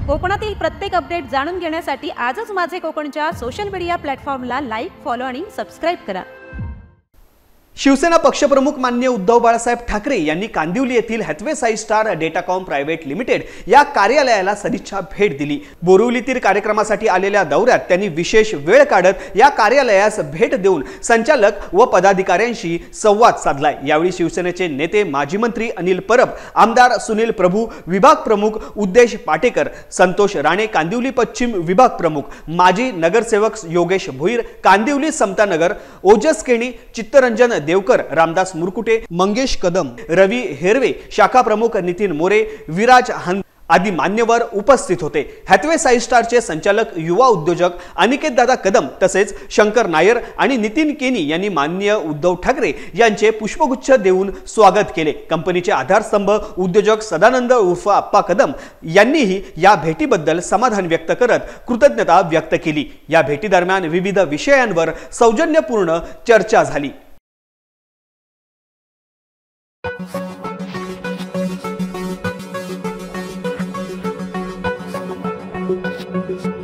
कोकणातील प्रत्येक अपडेट जाणून घेण्यासाठी आजच माझे कोकणच्या सोशल मीडिया प्लॅटफॉर्मला लाईक, फॉलो आणि सबस्क्राइब करा। शिवसेना पक्षप्रमुख माननीय उद्धव बाळासाहेब ठाकरे यांनी कांदिवली येथील हॅथवे साईस्टार डेटाकॉम प्रायव्हेट लिमिटेड या कार्यालयाला सदिच्छा भेट दिली। बोरिवलीतील कार्यक्रमासाठी आलेल्या दौऱ्यात त्यांनी विशेष वेळ काढत या कार्यालयास भेट देऊन संचालक व पदाधिकाऱ्यांशी संवाद साधलाय। यावेळी शिवसेनेचे नेते माजी मंत्री अनिल परब, आमदार सुनील प्रभू, विभाग प्रमुख उद्देश पाटेकर, संतोष राणे कांदिवली पश्चिम विभाग प्रमुख, माजी नगरसेवक योगेश भोईर कांदिवली समतानगर, ओजस केणी, चित्तरंजन देवकर, रामदास मुरकुटे, मंगेश कदम, रवी हेरवे, शाखा प्रमुख नितीन मोरे, विराज हन आदी मान्यवर उपस्थित होते। हॅथवे साईस्टारचे संचालक युवा उद्योजक अनिकेत दादा कदम तसेच शंकर नायर आणि नितीन केनी यांनी माननीय उद्धव ठाकरे यांचे पुष्पगुच्छ देऊन स्वागत केले। कंपनीचे आधारस्तंभ उद्योजक सदानंद उर्फ अप्पा कदम यांनीही या भेटीबद्दल समाधान व्यक्त करत कृतज्ञता व्यक्त केली। या भेटीदरम्यान विविध विषयांवर सौजन्यपूर्ण चर्चा झाली। Thank you.